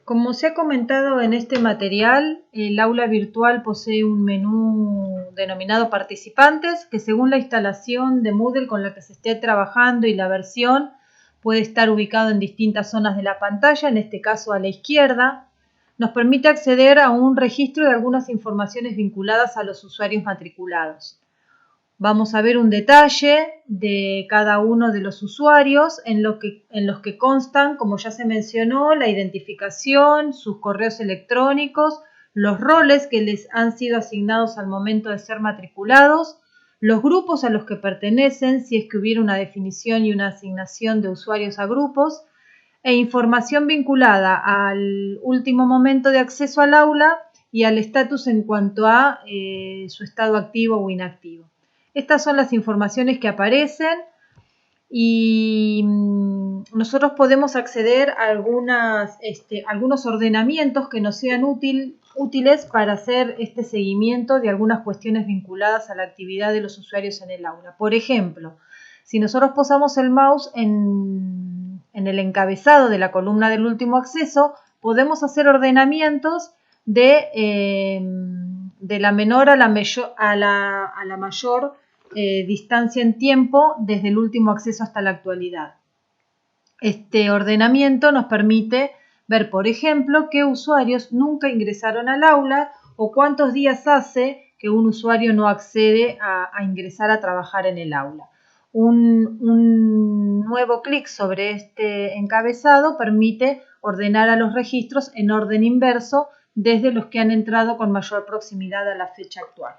Como se ha comentado en este material, el aula virtual posee un menú denominado participantes que, según la instalación de Moodle con la que se esté trabajando y la versión, puede estar ubicado en distintas zonas de la pantalla, en este caso a la izquierda. Nos permite acceder a un registro de algunas informaciones vinculadas a los usuarios matriculados. Vamos a ver un detalle de cada uno de los usuarios en los que constan, como ya se mencionó, la identificación, sus correos electrónicos, los roles que les han sido asignados al momento de ser matriculados, los grupos a los que pertenecen, si es que hubiera una definición y una asignación de usuarios a grupos, e información vinculada al último momento de acceso al aula y al estatus en cuanto a su estado activo o inactivo. Estas son las informaciones que aparecen y nosotros podemos acceder a algunos ordenamientos que nos sean útiles para hacer este seguimiento de algunas cuestiones vinculadas a la actividad de los usuarios en el aula. Por ejemplo, si nosotros posamos el mouse en el encabezado de la columna del último acceso, podemos hacer ordenamientos de la menor a la mayor distancia en tiempo desde el último acceso hasta la actualidad. Este ordenamiento nos permite ver, por ejemplo, qué usuarios nunca ingresaron al aula o cuántos días hace que un usuario no accede a ingresar a trabajar en el aula. Un nuevo clic sobre este encabezado permite ordenar a los registros en orden inverso desde los que han entrado con mayor proximidad a la fecha actual.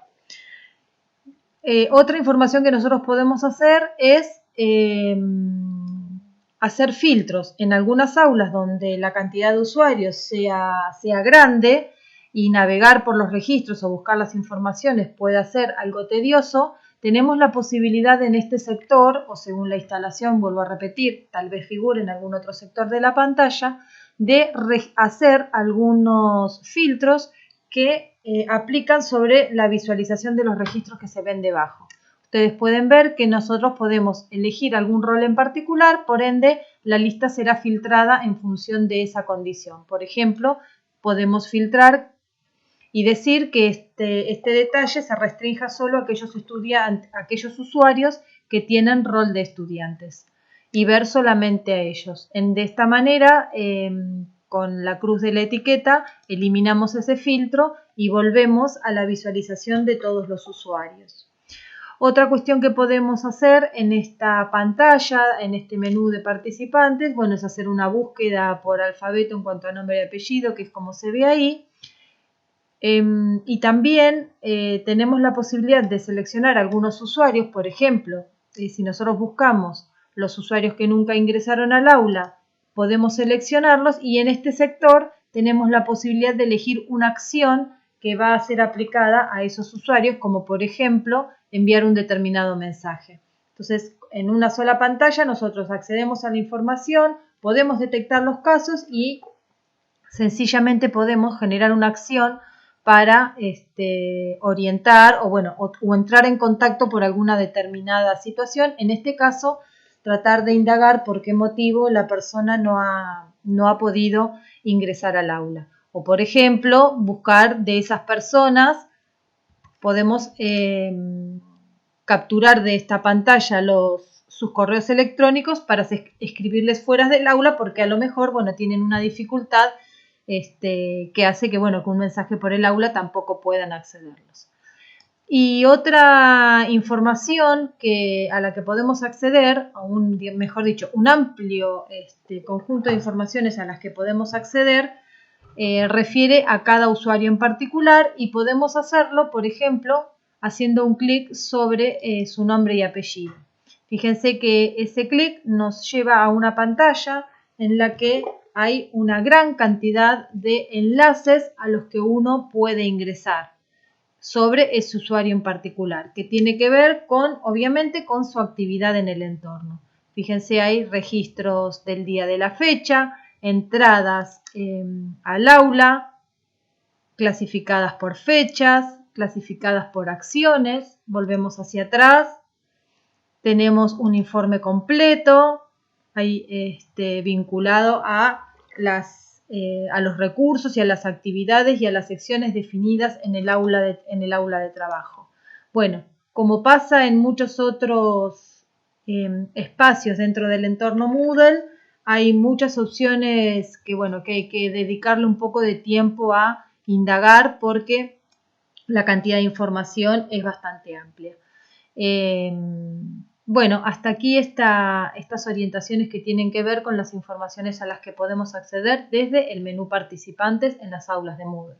Otra información que nosotros podemos hacer es hacer filtros en algunas aulas donde la cantidad de usuarios sea grande y navegar por los registros o buscar las informaciones pueda ser algo tedioso. Tenemos la posibilidad en este sector, o según la instalación, vuelvo a repetir, tal vez figure en algún otro sector de la pantalla, de hacer algunos filtros que aplican sobre la visualización de los registros que se ven debajo. Ustedes pueden ver que nosotros podemos elegir algún rol en particular, por ende la lista será filtrada en función de esa condición. Por ejemplo, podemos filtrar y decir que este detalle se restrinja solo a aquellos usuarios que tienen rol de estudiantes y ver solamente a ellos. De esta manera, con la cruz de la etiqueta, eliminamos ese filtro y volvemos a la visualización de todos los usuarios. Otra cuestión que podemos hacer en esta pantalla, en este menú de participantes, es hacer una búsqueda por alfabeto en cuanto a nombre y apellido, que es como se ve ahí. Y también tenemos la posibilidad de seleccionar algunos usuarios, por ejemplo, si nosotros buscamos los usuarios que nunca ingresaron al aula, podemos seleccionarlos y en este sector tenemos la posibilidad de elegir una acción que va a ser aplicada a esos usuarios, como por ejemplo enviar un determinado mensaje. Entonces, en una sola pantalla nosotros accedemos a la información, podemos detectar los casos y sencillamente podemos generar una acción para orientar o entrar en contacto por alguna determinada situación. En este caso, tratar de indagar por qué motivo la persona no ha podido ingresar al aula. O, por ejemplo, buscar de esas personas, podemos capturar de esta pantalla sus correos electrónicos para escribirles fuera del aula porque a lo mejor, tienen una dificultad que hace que un mensaje por el aula tampoco puedan accederlos. Y otra información a la que podemos acceder, un amplio conjunto de informaciones a las que podemos acceder, refiere a cada usuario en particular y podemos hacerlo, por ejemplo, haciendo un clic sobre su nombre y apellido. Fíjense que ese clic nos lleva a una pantalla en la que hay una gran cantidad de enlaces a los que uno puede ingresar sobre ese usuario en particular, que tiene que ver obviamente con su actividad en el entorno. Fíjense, hay registros del día de la fecha, entradas al aula, clasificadas por fechas, clasificadas por acciones. Volvemos hacia atrás. Tenemos un informe completo ahí vinculado a las a los recursos y a las actividades y a las secciones definidas en el aula de trabajo. Bueno, como pasa en muchos otros espacios dentro del entorno Moodle, hay muchas opciones que hay que dedicarle un poco de tiempo a indagar porque la cantidad de información es bastante amplia. Bueno, hasta aquí estas orientaciones que tienen que ver con las informaciones a las que podemos acceder desde el menú participantes en las aulas de Moodle.